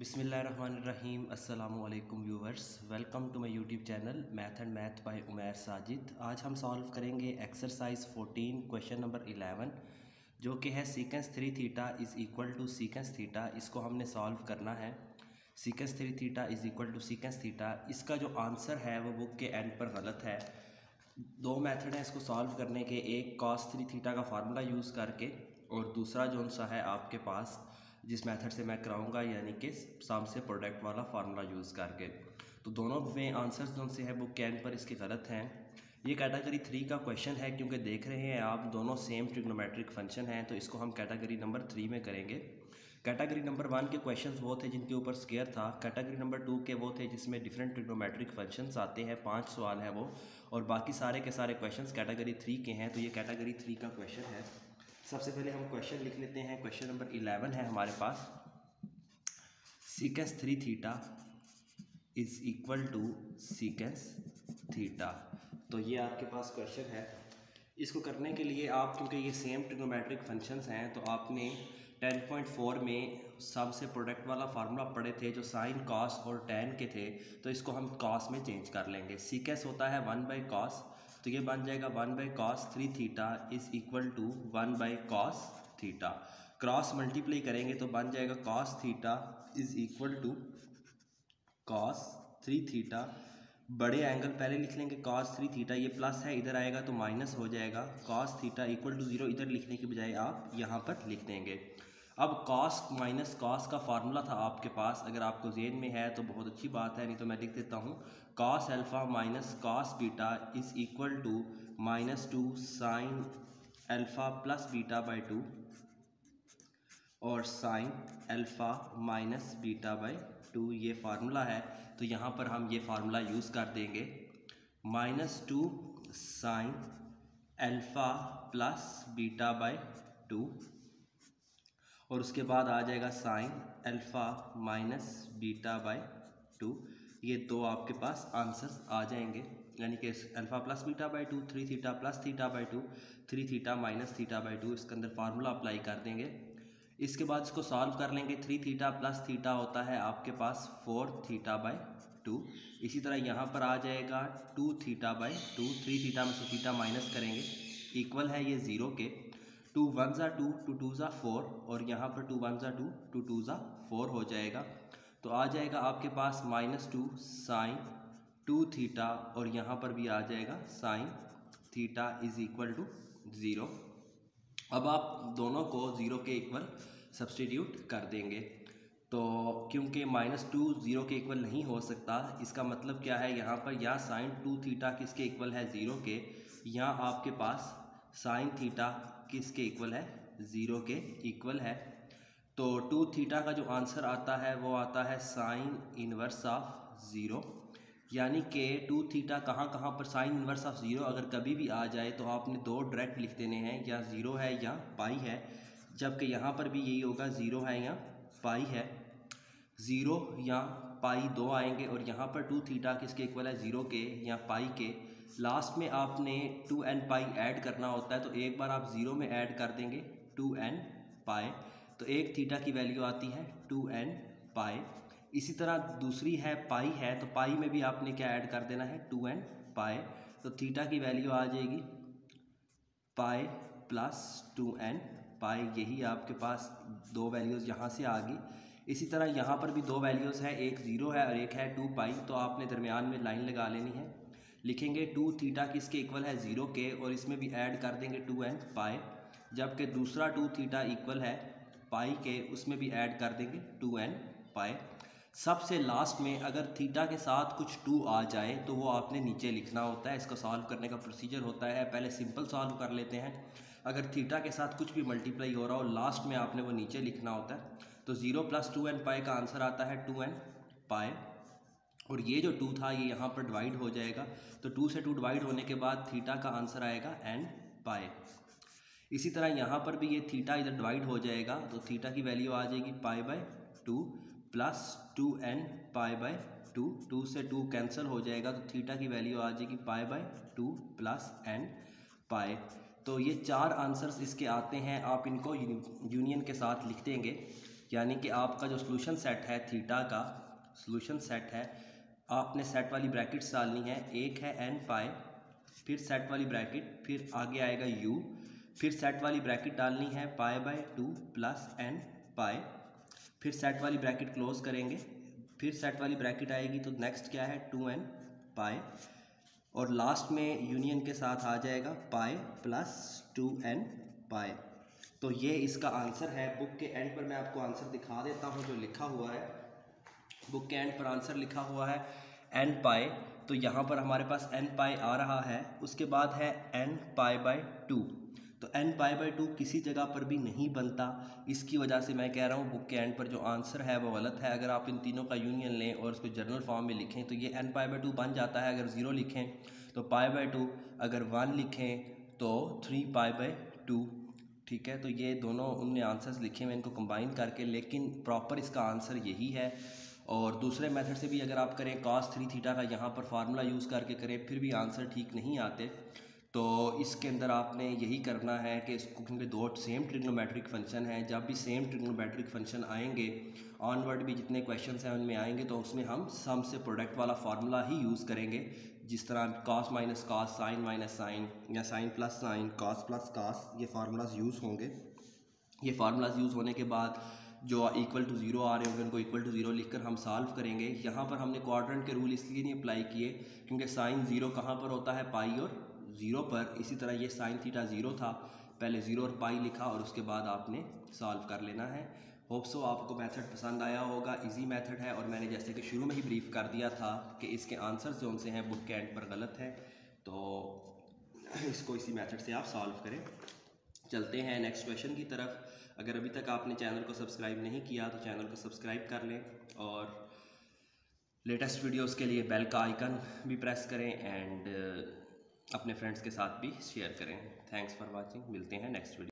बिस्मिल्लाहिर्रहमानिर्रहीम। अस्सलामुअलैकुम viewers, welcome to my YouTube channel Math and Math by Umair Sajid. आज हम सॉल्व करेंगे एक्सरसाइज 14 क्वेश्चन नंबर 11 जो कि है secant 3 theta is equal to secant theta. इसको हमने सॉल्व करना है। Secant 3 theta is equal to secant theta, इसका जो आंसर है वो बुक के एंड पर गलत है। दो मेथड है इसको सॉल्व करने के, एक cos 3 थीटा का फार्मूला यूज़ करके और दूसरा जो सा है आपके पास जिस मेथड से मैं कराऊंगा यानी कि सम से प्रोडक्ट वाला फार्मूला यूज़ करके। तो दोनों में आंसर्स जो से है बुक के एंड पर इसके गलत हैं। ये कैटेगरी 3 का क्वेश्चन है क्योंकि देख रहे हैं आप दोनों सेम ट्रिग्नोमेट्रिक फंक्शन हैं, तो इसको हम कैटेगरी नंबर 3 में करेंगे। कैटेगरी नंबर 1 के क्वेश्चंस वो थे जिनके ऊपर स्क्वायर था। कैटेगरी नंबर 2 के वो थे जिसमें डिफरेंट ट्रिग्नोमेट्रिक फंक्शंस आते हैं, 5 सवाल है वो, और बाकी सारे के सारे क्वेश्चंस कैटेगरी 3 के हैं। तो ये कैटेगरी 3 का क्वेश्चन है। सबसे पहले हम क्वेश्चन लिख लेते हैं। क्वेश्चन नंबर 11 है हमारे पास, secant 3 theta is equal to secant theta. तो ये आपके पास क्वेश्चन है। इसको करने के लिए आप, क्योंकि ये सेम ट्रिग्नोमेट्रिक फंक्शंस हैं, तो आपने 10.4 में सबसे प्रोडक्ट वाला फार्मूला पढ़े थे जो साइन कॉस और टैन के थे, तो इसको हम कॉस में चेंज कर लेंगे। सीकेंस होता है 1/cos, तो ये बन जाएगा 1/cos 3 theta is equal to 1/cos theta. Cross multiply करेंगे तो बन जाएगा cos theta is equal to cos 3 theta. बड़े एंगल पहले लिख लेंगे cos 3 थीटा, ये प्लस है इधर आएगा तो माइनस हो जाएगा। cos थीटा इक्वल टू 0 इधर लिखने की बजाय आप यहाँ पर लिख देंगे। अब cos माइनस cos का फार्मूला था आपके पास, अगर आपको जेन में है तो बहुत अच्छी बात है, नहीं तो मैं लिख देता हूँ। cos alpha minus cos beta is equal to -2 sine alpha plus beta by 2 और sine alpha minus beta by 2 ये फार्मूला है। तो यहाँ पर हम ये फार्मूला यूज़ कर देंगे। -2 sine alpha plus beta by 2 और उसके बाद आ जाएगा sign alpha minus beta by 2। ये दो आपके पास आंसर्स आ जाएंगे, यानी कि alpha plus beta by 2, 3 theta plus theta by 2, 3 theta minus theta by 2। इसके अंदर फार्मूला अप्लाई कर देंगे। इसके बाद इसको सॉल्व कर लेंगे। 3 थीटा प्लस थीटा होता है आपके पास 4 थीटा बाई 2। इसी तरह यहाँ पर आ जाएगा 2 थीटा बाई 2, 3 थीटा में से थीटा माइनस करेंगे, इक्वल है ये 0 के। 2 1 ज़ा 2, 2 2 ज़ा 4 और यहाँ पर 2 1 ज़ा 2, 2 2 ज़ा 4 हो जाएगा। तो आ जाएगा आपके पास -2 साइन 2 थीटा और यहाँ पर भी आ जाएगा sine theta is equal to 0। अब आप दोनों को 0 के इक्वल सब्सटीट्यूट कर देंगे। तो क्योंकि -2 0 के इक्वल नहीं हो सकता, इसका मतलब क्या है, यहाँ पर या साइन 2 थीटा किसके इक्वल है 0 के, या आपके पास साइन थीटा किसके इक्वल है 0 के इक्वल है। तो 2 थीटा का जो आंसर आता है वो आता है साइन इनवर्स ऑफ 0, यानी कि 2 थीटा कहाँ कहाँ पर साइन इनवर्स ऑफ 0 अगर कभी भी आ जाए तो आपने दो डायरेक्ट लिख देने हैं, या 0 है या पाई है। जबकि यहाँ पर भी यही होगा, 0 है या पाई है। 0 या पाई दो आएंगे और यहाँ पर 2 थीटा किसके इक्वल है 0 के या पाई के। लास्ट में आपने 2n पाई ऐड करना होता है, तो एक बार आप 0 में ऐड कर देंगे 2n पाई, तो एक थीटा की वैल्यू आती है 2n पाई। इसी तरह दूसरी है पाई है, तो पाई में भी आपने क्या ऐड कर देना है 2n पाई, तो थीटा की वैल्यू आ जाएगी पाई प्लस 2n पाई। यही आपके पास दो वैल्यूज़ यहाँ से आ गई। इसी तरह यहाँ पर भी दो वैल्यूज़ है, एक 0 है और एक है 2 पाई, तो आपने दरमियान में लाइन लगा लेनी है। लिखेंगे 2 थीटा किसके इक्वल है 0 के और इसमें भी ऐड कर देंगे 2n पाई, जबकि दूसरा 2 थीटा इक्वल है पाई के, उसमें भी ऐड कर देंगे 2n पाई। सबसे लास्ट में अगर थीटा के साथ कुछ 2 आ जाए तो वो आपने नीचे लिखना होता है। इसका सॉल्व करने का प्रोसीजर होता है, पहले सिंपल सॉल्व कर लेते हैं। अगर थीटा के साथ कुछ भी मल्टीप्लाई हो रहा हो लास्ट में आपने वो नीचे लिखना होता है। तो 0 + 2n पाई का आंसर आता है 2n पाई, और ये जो 2 था ये यहाँ पर डिवाइड हो जाएगा, तो 2 से 2 डिवाइड होने के बाद थीटा का आंसर आएगा n पाई। इसी तरह यहाँ पर भी ये थीटा इधर डिवाइड हो जाएगा, तो थीटा की वैल्यू आ जाएगी पाई/2 प्लस 2n पाई/2, 2 से 2 कैंसिल हो जाएगा, तो थीटा की वैल्यू आ जाएगी पाई/2 प्लस n पाई। तो ये चार आंसर्स इसके आते हैं, आप इनको यूनियन के साथ लिख देंगे, यानी कि आपका जो सोल्यूशन सेट है थीटा का सोल्यूशन सेट है, आपने सेट वाली ब्रैकेट्स डालनी है। एक है n पाई, फिर सेट वाली ब्रैकेट, फिर आगे आएगा u, फिर सेट वाली ब्रैकेट डालनी है पाई बाय 2 प्लस n पाई, फिर सेट वाली ब्रैकेट क्लोज करेंगे, फिर सेट वाली ब्रैकेट आएगी तो नेक्स्ट क्या है 2n पाई, और लास्ट में यूनियन के साथ आ जाएगा पाई प्लस 2n पाई। तो ये इसका आंसर है। बुक के एंड पर मैं आपको आंसर दिखा देता हूँ जो लिखा हुआ है। बुक के एंड पर आंसर लिखा हुआ है n पाई, तो यहाँ पर हमारे पास n पाई आ रहा है। उसके बाद है n पाई बाय 2, तो n पाई बाय 2 किसी जगह पर भी नहीं बनता। इसकी वजह से मैं कह रहा हूँ बुक के एंड पर जो आंसर है वो गलत है। अगर आप इन तीनों का यूनियन लें और उसको जर्नल फॉर्म में लिखें तो ये n पाई बाय 2 बन जाता है। अगर 0 लिखें तो पाई बाय 2, अगर 1 लिखें तो 3 पाई बाय 2। ठीक है, तो ये दोनों उनने आंसर्स लिखे हुए इनको कंबाइन करके, लेकिन प्रॉपर इसका आंसर यही है। और दूसरे मेथड से भी अगर आप करें cos 3 थीटा का यहाँ पर फार्मूला यूज़ करके करें फिर भी आंसर ठीक नहीं आते, तो इसके अंदर आपने यही करना है कि इसको, क्योंकि दो सेम ट्रिग्नोमेट्रिक फंक्शन हैं, जब भी सेम ट्रिग्नोमेट्रिक फंक्शन आएंगे ऑनवर्ड भी जितने क्वेश्चन हैं उनमें आएंगे तो उसमें हम सम से प्रोडक्ट वाला फार्मूला ही यूज़ करेंगे। जिस तरह cos minus cos, sine minus sine, या sine plus sine, cos plus cos, ये फार्मूलाज यूज़ होंगे। ये फार्मूलाज यूज़ होने के बाद जो इक्वल टू ज़ीरो आ रहे होंगे उनको इक्वल टू ज़ीरो लिखकर हम सॉल्व करेंगे। यहाँ पर हमने क्वाड्रेंट के रूल इसलिए नहीं अप्लाई किए क्योंकि साइन ज़ीरो कहाँ पर होता है, पाई और ज़ीरो पर। इसी तरह ये साइन थीटा ज़ीरो था, पहले ज़ीरो और पाई लिखा और उसके बाद आपने सॉल्व कर लेना है। होप सो आपको मेथड पसंद आया होगा। इजी मेथड है और मैंने जैसे कि शुरू में ही ब्रीफ कर दिया था कि इसके आंसर्स जो उनसे हैं बुक के एंड पर गलत है, तो इसको इसी मेथड से आप सॉल्व करें। चलते हैं नेक्स्ट क्वेश्चन की तरफ। अगर अभी तक आपने चैनल को सब्सक्राइब नहीं किया तो चैनल को सब्सक्राइब कर लें और लेटेस्ट वीडियोस के लिए बेल का आइकन भी प्रेस करें एंड अपने फ्रेंड्स के साथ भी शेयर करें। थैंक्स फॉर वाचिंग, मिलते हैं नेक्स्ट वीडियो।